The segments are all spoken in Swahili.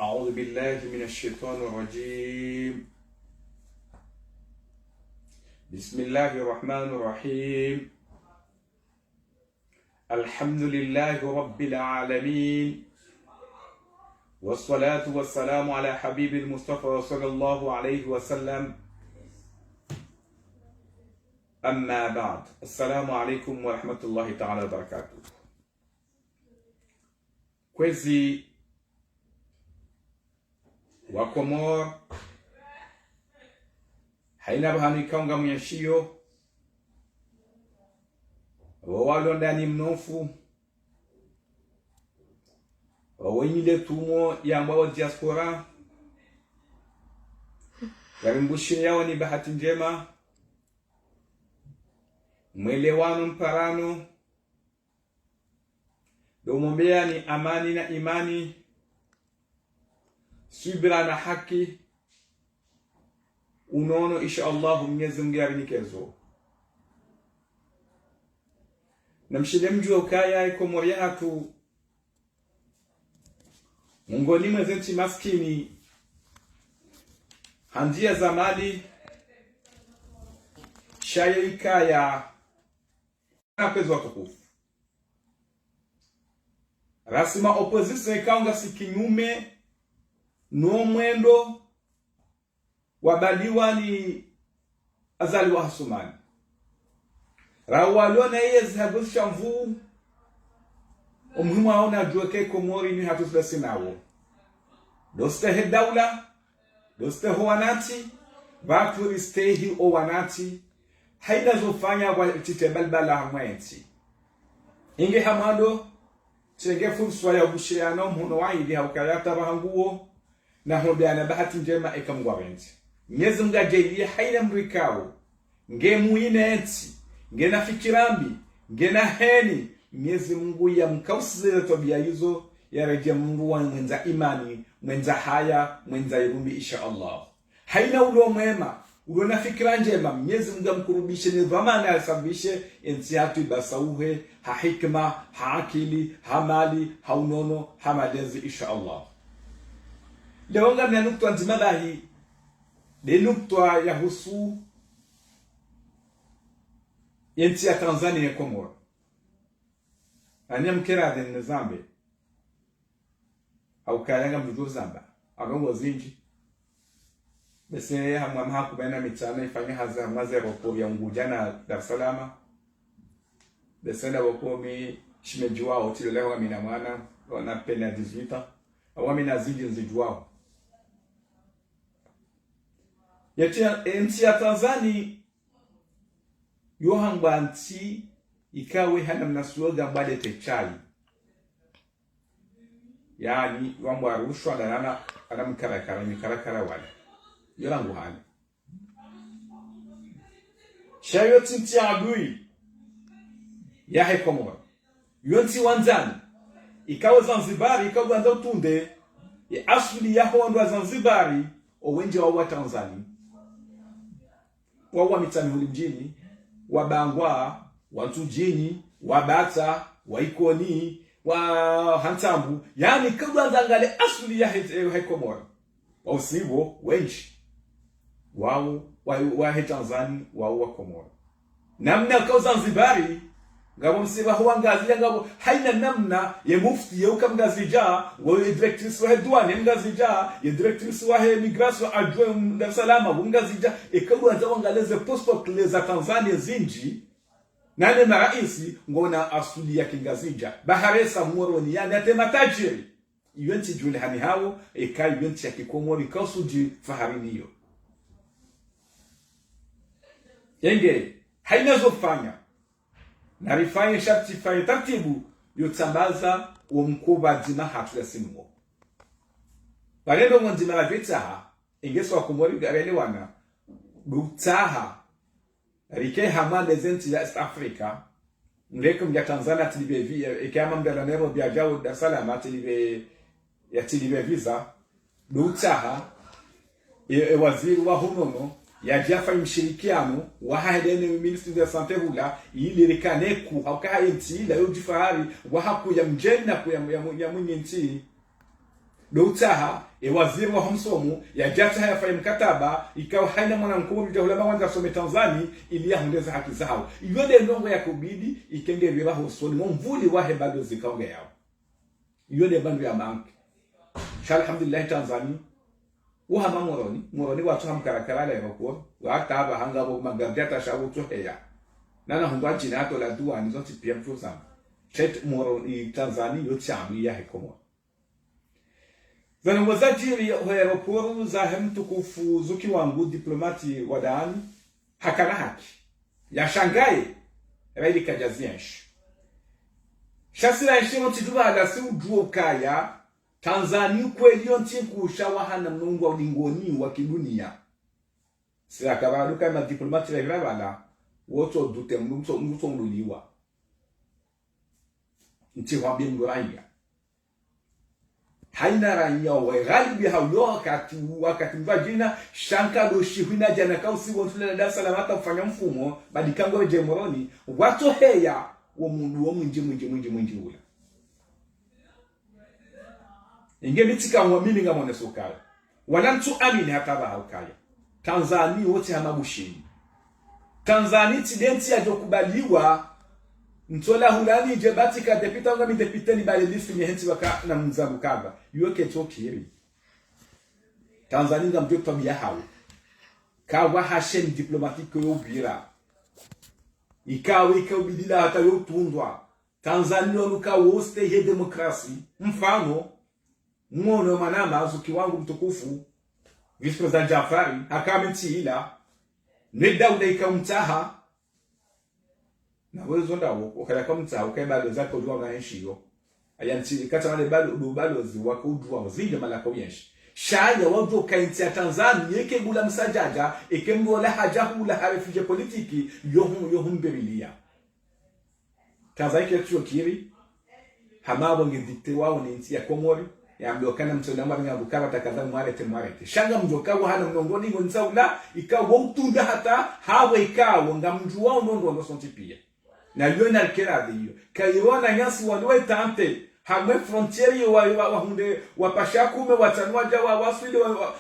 أعوذ بالله من الشيطان الرجيم. بسم الله الرحمن الرحيم. الحمد لله رب العالمين، والصلاة والسلام على حبيب المصطفى صلى الله عليه وسلم. أما بعد، السلام عليكم ورحمة الله تعالى وبركاته. Kwezi wa Komor haina bahani kaunga mnyashio wawalo ndani mnofu wawenyile tumo ya mbawa diaspora yarimbushire yao ni bahati njema, mwelewano mparano, domombea ni amani na imani, subira na haki, unono insha Allah Mwenyezi Mungu yarinikezo. Na mshile mjua ukaya Komori hatu mungoni mwezenti maskini handia za mali shaya ikaya na pezo watukufu. Rasima opposition ikaunga sikinyume no mwendo wabaliwa ni azali wa Hasumani rawalona yezi habusha mvu umuhimu haona juweke Komori ni hatuflasi nawo doste he daula doste ho wanati baturi stehi o wanati haida zofanya kwa titebalbala hamwenti inge hamado chenge fursa ya bushiano mhuno waidi haukayata bahanguo na hodana bahati njema ekamgwawenti Mwenyezi Mungu ajalie haina mrikao nge muineti nge na fikirambi nge na heni Mwenyezi Mungu ya mkausize tabia hizo ya rejea Mungu wa mwenza imani mwenza haya mwenza irumbi insha Allah. Haina ulo mwema ulo na fikira njema Mwenyezi Mungu amkurubishe ni dhamana asabishe entiatu basauhe ha hikma ha akili ha mali ha unono ha malezi insha Allah. Leo ngamna nukta nzima hii de nukta ya husu yenti ya Tanzania ya Komoro anyamkera de Zambe au kayanga mdudu Zamba agongo zinji bese hamwa mahaku baina mitana ifanya haza maze roko ya Unguja na Dar es Salaam bese na wakomi shimejua otilewa mina mwana wana pena 18 au mina zinji nzijua yeti ya Tanzania yohangba nti ikawe hana mnasuoga mbade techai yani wambwa rushwa na nana ana mikarakara wale yolangu hali shayo tinti adui ya he Komoro yonti wanzani ikawe Zanzibari ikawe ndo tunde ya asuli ya hondo Zanzibari owenje wa Tanzania wa mitani mjini wabangwa watujini wabata waikoni wa hantambu yani kabla zangale asuli ya he Komoro wausibo wenchi wao wa he Tanzania wao wa Komoro namna kwa Zanzibari ngabo msiba huwa ngazi ngabo haina namna ya mufti ya ukamgazija wa directrice wa douane ngazija ya directrice wa immigration adjoint Dar es Salaam ngazija ikabwa zawangaleze passport za Tanzania zinji nane na raisi ngona asuli ya kingazija baharesa mworo yani atema tajiri yonti jule hani hao ekai yonti ya Komori kausuji fahariniyo yenge haina zofanya na rifanye sharti fanye taratibu yotambaza uo mkuba dima hatu ya sinuo barendo mwandima la vitaha ingeso wa Komori garele wana buktaha rike hamande zenti ya East Africa mleko mja Tanzania tilibe ikama mbela nero biajao Dar es Salaam tilibe visa buktaha waziri wa hunono ya jafa mshirikiano wa haidene ministry ya sante hula ili rikaneku haukaa nti la yojifahari wa haku ya mjena ku ya mwenye nti doutaha waziri wa hamsomu ya jata haya fa mkataba ikawa haina mwana mkuu ulama wanza some Tanzania ili yaondeza haki zao yode ndongo ya kubidi ikengelera hosoni mvuli wahe bado zikaonge yao yode bandu ya bank alhamdulillah Tanzania uhama moroni watu hamkarakara la yako hata haba hanga bo magardata shabu toheya nana hundwa jina to la duwa ni zonti pia mfuza chet moroni Tanzania yochamu ya hekomo zana wazajiri wa aeroporu za mtukufu zuki wangu diplomati wadani hakana haki ya Shanghai raili kajazienshi shasira nshimo tiduwa ala si ujuo kaya Tanzania kweli yonti kushawa hana mnungu wa ulingoni wa kidunia sira kabadu kama diplomati la bala woto dute mnuso mluliwa nti wabie mduraiya haina raia wa ghalibi hauyo wakati mbajina shanka do shihina jana kausi wontule na Dar es Salaam hata kufanya mfumo badikango jemoroni watu heya wa mundu wa mwinji ula inge mitika mwamini nga mwane sokala wala mtu amini hata ba haukaya Tanzania wote hamabushini Tanzania tidenti ya jokubaliwa Ntola hulani jebatika depita nga mi depita ni bale listi nye henti waka na mzamu kaba yuoke tokiri Tanzania nga mjok tabia hawe kawa hashen diplomatiko yo bira ikawe bidila hata yo tundwa Tanzania nuka woste he demokrasi mfano mwono manama azuki wangu mtukufu Vice President Jafari hakamenti ila neda udaika mtaha na wezo ndawo ukaya kamta ukayibalo zako duwa nga henshiyo ayanti kata wale balo ziwako udwa zinde malaka uyenshi shaya wadu kainti ya Tanzania yeke gula msajaja eke mgola haja hula harefuje politiki yohum berilia Tanzania kituo kiri hamabo ngedikte wao ni inti ya Komori ya mbiokana mtona mwari nga bukara takadha mwarete shanga mjokawo hana mnongoni ngonzaula ikawa utunda hata hawe ikawa nga mjuwa unondo sonti pia na yona kera diyo kaiwana nyasi wanwe tante hamwe frontieri wa hunde wa pashakume watanwa jawa wasili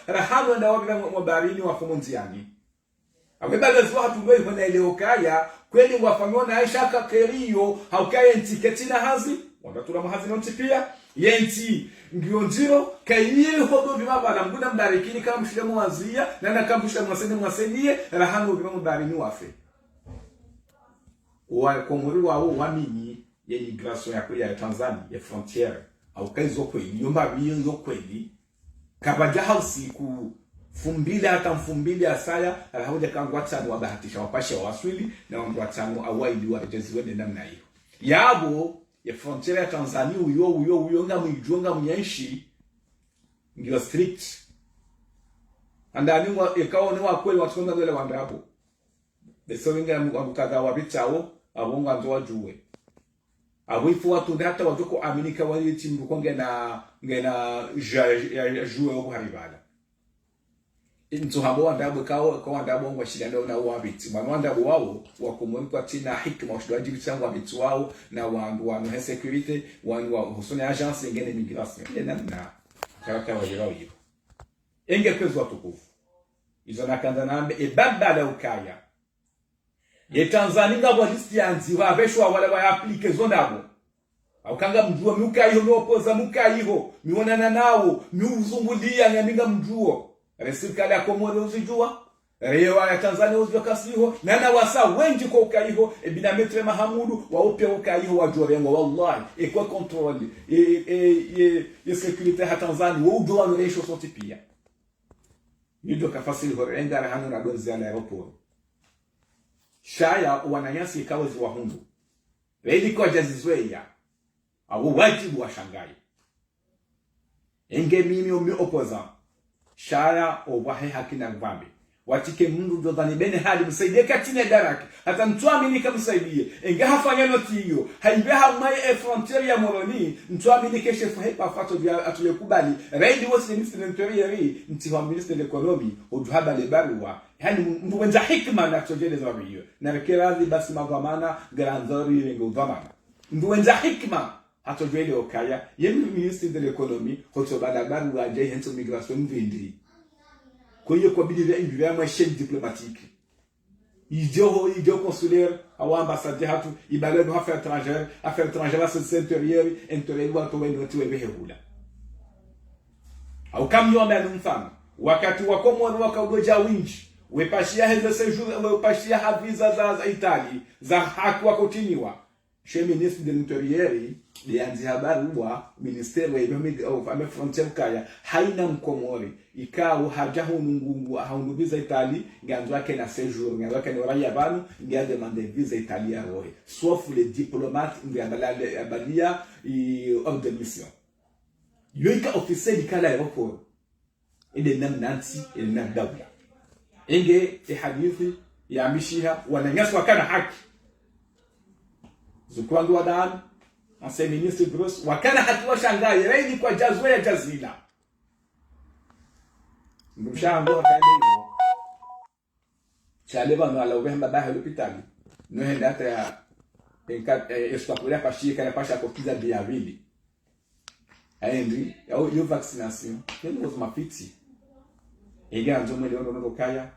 rahano na wabira mwabarini wa fomonziani amebagazi watu ngwe hona ile okaya kweli wafanyona aishaka keriyo haukaye ntiketi na hazi wandatura mahazi nonti pia yenti ngionjiro kayiye hodo bimaba na mbuna mdarikini kama mshilemu wazia na nakambusha mwasenie rahano bimaba mbarini wafe wa Komori wao wamini ya immigration ya Tanzania ya frontiere au kaizo kweli yomba biyo kweli kabaja hausi ku fumbili hata mfumbili asaya hawaja kangwa tano wabahatisha wapasha waswili na wangwa tano awaidi wa rejezi wende namna hiyo yabo ya frontiere ya Tanzania uyo nga mwijunga mnyenshi ndio strict andani wa ikawa ni wa kweli watukonga wale wandapo besowenga mukada wabitao abongo anzo wajuwe awifu watu hata wajoko aminika wali timu konge ngena juwe obo haribala into habo andabo kwa andabo ngo shigando na wabiti mwananda wao wakomoni kwa tina hikma ushaji bitsangu wabiti wao na wandu he security wandu husuni agence ngene migration na kaka wajira hiyo enge kwezo watukufu izo nakanda nambe baba la ukaya ye Tanzania ngabo listi yanzi wabeshwa wala wa aplike zonabo aukanga mjua mukayiho nopoza mukayiho mionana nawo miuzungulia nyaminga mjuo serikali ya Komori uzijua rewa ya Tanzania uzijua kasiho nana wasa wengi kwa ukayiho ebinametre mahamudu wa upya ukayiho wajua rengo wallahi kwa control security ya Tanzania wujua noresho sote pia nido kafasili horenga rahanu na donzi ya aeroport shaya wananyasi ikawa ziwa hundu reili kwa jazizweya au wajibu wa Shanghai enge mimi umi opoza shaya owahe haki na ngwambi watike mundu jodhani bene hali msaidie katine daraki hata mtuamini kamsaidie enge hafanya noti hiyo haibeha umai frontier ya moroni mtuamini keshe fuhepa fato vya atulekubali reili wasi minister interiori mtiwa minister l'economy ujuhaba lebaruwa yani mtu wenza hikma na kutojeleza wabiyo na rekerazi basi magwamana grandori rengo dhamana mtu wenza hikma hato jwele okaya yemi ministre de l'économie hoto badabaru waje hento migration mvindri koyo ko bidire indire ma chaîne diplomatique idio consulaire au ambassadeur hatu ibale no affaires étrangères c'est intérieur watu wetu webehula au kamyo mena mfano wakati wa Komoro wakaudoja winji wepashia heze séjour wepashia haviza za Italy za haki wakotiniwa chez ministre de l'intérieur lianzi habari wa ministère wa frontière kaya haina mkomori ikao hajaho nungu haunu visa Italy nganzo yake na séjour nganzo yake ni raia banu ngia demander visa Italie roe sauf les diplomates ngia balia hors de mission yoika officiel ikala aéroport ende namnansi ende namdabla enge hadithi ya mishiha wananyaswa kana haki zukwandu wadan ancien ministre Bruce wakana haki wa Shanghai raini kwa jazwe ya jazila mshango akaenda hivyo chale bano ala ubemba bahe hospitali no henda hata ya estakula pashika na pasha kokiza bia vili aendi yo vaccination ndio mapiti ega ndio mwele ndo kaya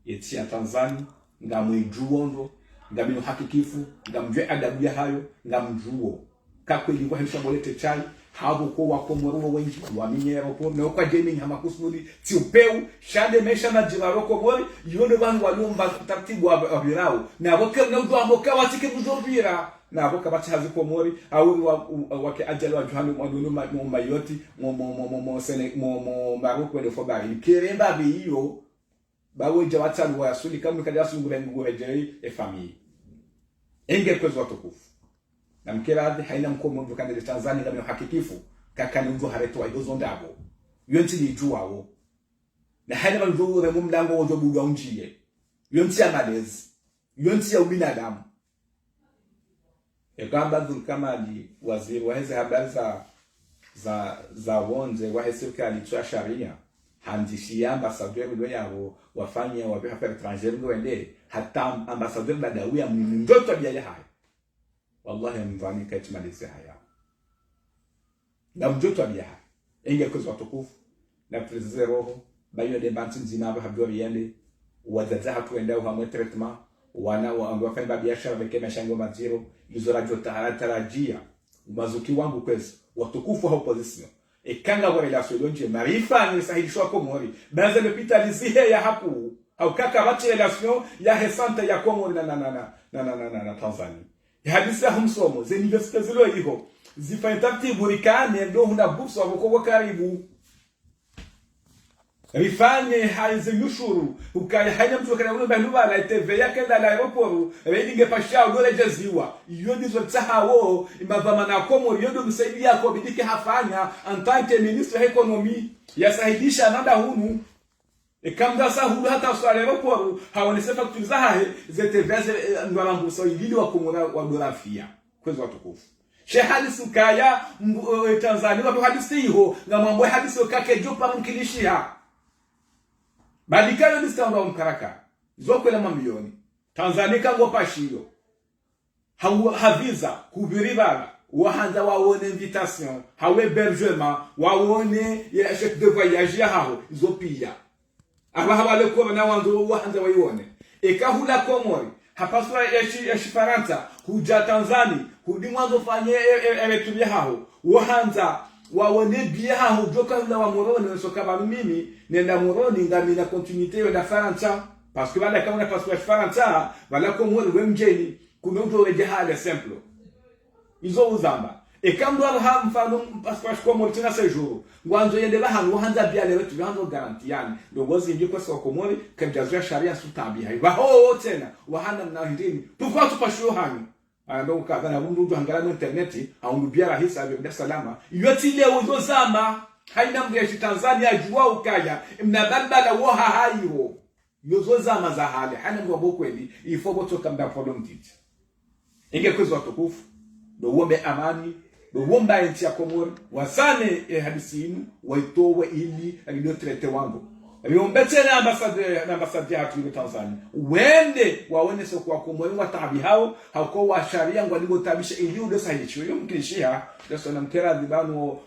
yetia Tanzania ngamwejuondo ngamino hakikifu ngamjwe adabu ya hayo ngamjuo kakweli kwa hemsha bolete chai habo ko wa Komoro wengi wa minyero po no kwa gaming hamakusudi ti upeu shande mesha na jiraro ko bori yone bantu walumba taratibu wa birao na boke na ndo amoka watike muzobira na boka bachazi Komori au wake ajali wa Johani mwadunu mayoti mo sene mo Maroko de fobari kiremba biyo bawe jawatani wa suli kama kaja sungura ngurejei famille enge kwezo watukufu na mkerade haina mkomo mvukande de Tanzania ngamyo hakikifu kakani nzo hareto wa izo ndabo yonti ni juawo na haina banzo re mumlango wozo buga unjie yonti ya malezi yonti ya ubinadamu ekamba Dhulkamali waziri wa hizi habari za wonze wa serikali ya sharia handishia ambassadeur ndo yao wafanya wa affaires étrangères ndo ende hata ambassadeur Badawi mndoto bia haya wallahi mvani kaitimaliza haya na mjoto bia haya enge kwa watukufu na president roho bayo de bantu zinaba habari yale wazaza hatuenda kwa traitement wana wafanya biashara bekema shango maziro hizo radio tarajia mazuki wangu kwezi watukufu hao position ekanga kwa relation lonje marifa ni sahilishwa Komori baza l'hôpitaliser ya hapo au kaka bati relation ya resante ya Komori na Tanzania hadisa humsomo ze universite zilo hiho zifanyati burikane ndo huna bursa wako karibu rifanye haize yushuru ukaya haina mtu kana ulo banuba la TV yake da la aeroport readinge pasha dole jaziwa iyo ndizo tsahawo imavama na Komori yodo msaidia yako bidike hafanya en tant que ministre économie yasaidisha nanda hunu ekamda sa hulu hata sa aeroport haonese facture za hahe zete veze ndwalambuso ilili wa Komora wa dorafia kwezo watukufu shehali ukaya Tanzania wa hadisi hiyo ngamambo hadisi kake jopa mkilishia badikano disitamba mkaraka zokwela mamilioni Tanzania kango pashio haviza kubiribara wahanza waone invitation hawe bergement waone ya chef de voyage hao zopia abale ko na wanzo wahanza waione ekahula Komori hapaswa ya Shifaransa huja Tanzania hudi mwanzo fanye eletubia hao wahanza waone bia hao joka la wa Moroni soka mimi nenda Moroni ngami na continuité ya Faransa parce que wala kama parce que Faransa wala Komori wemjeni kuna mtu weje hali simple izo uzamba ekamdo ha mfano parce que Komori tena séjour ngwanzo yende ba hanu hanza bia lewe tu hanzo garanti yani ndo gozi ndiko kwa Komori kabjazwa sharia sutambi haiba ho tena wahana na ndini tukwa tupashio hanyu ando kadha mundu hangala no internet au biara hisa ya salama yoti leo uzozama haina mtu ya Tanzania jua ukaya mnabadala woha hayo yozozama za hali hana mtu kweli ifo kutoka mda problem titi inge kwezo watukufu do wombe amani do womba nchi ya Komori wasane hadisi inu waitowe ili alido trete wangu Yombetera ambassadeur hatu ile Tanzania. Wende waone sio kwa kumweli wa tabi hao hauko wa sharia ngwaligo tabisha ili udo sahihi. Yo mkishia ndio na mtera dhibano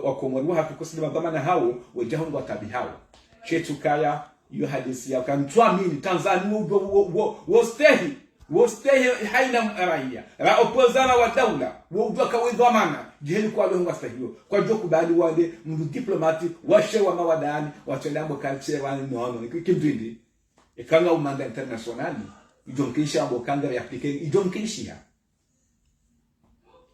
wa kumweli hatu kusema dhamana hao wajaho ngwa tabi hao. Chetu kaya yo hadisi ya kantua mini Tanzania wostehi haina raia ra opozana wa daula wujua kawidhamana jiheli kwa leo ngastahio kwa jua kubali wale mdu diplomati washe wa mawadani watendambo kalche wale nono nikimdindi ikanga umanda internationali ijonkisha abo kanga ya applique ijonkisha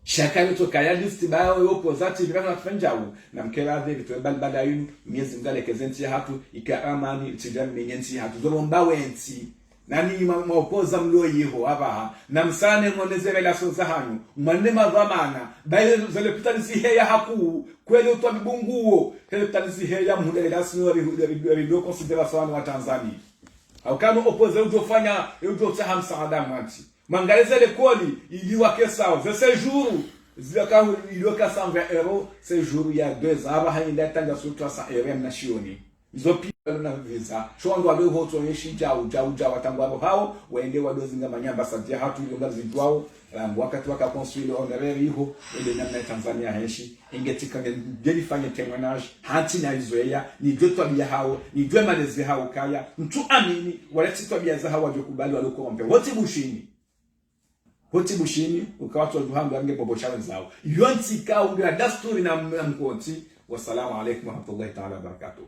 shakani to kaya list bayo yo opozati bila na tufanjawu na mkela vitu balbala yinu miezi ngale kezenti hatu ikaamani tijani menyensi hatu zolomba wensi nani maopoza mlo yiho hapa na msane mwoneze relations za hanyu mwanema dhamana baile zale pitanisi heya haku kweli utwa mbunguo hele pitanisi heya muda relations rido consideration wa Tanzania au kama opoza utofanya utotsa msaada mwanti mangaleza le koli iliwa kesa za séjour zilaka iliwa 120 euros séjour ya 2 ans haba hainda tanga sur 300 euros nationi zopi na visa shondo wale hoto yeshi jao watangwabo hao waende wadozinga manyamba santia hatu ile ngazi zitwao wakati wakakonsuile honorary hiyo ile namna Tanzania heshi ingetika ngelifanya témoignage hati na izoea ni joto bia hao ni jwe malezi hao kaya mtu amini wale titwa bia za hao wajokubali wale kwa mpe hoti bushini ukawa watu wajuhangu ange boboshana zao yonti ka unga dasturi na mkoti. Wassalamu alaykum wa rahmatullahi ta'ala wa barakatuh.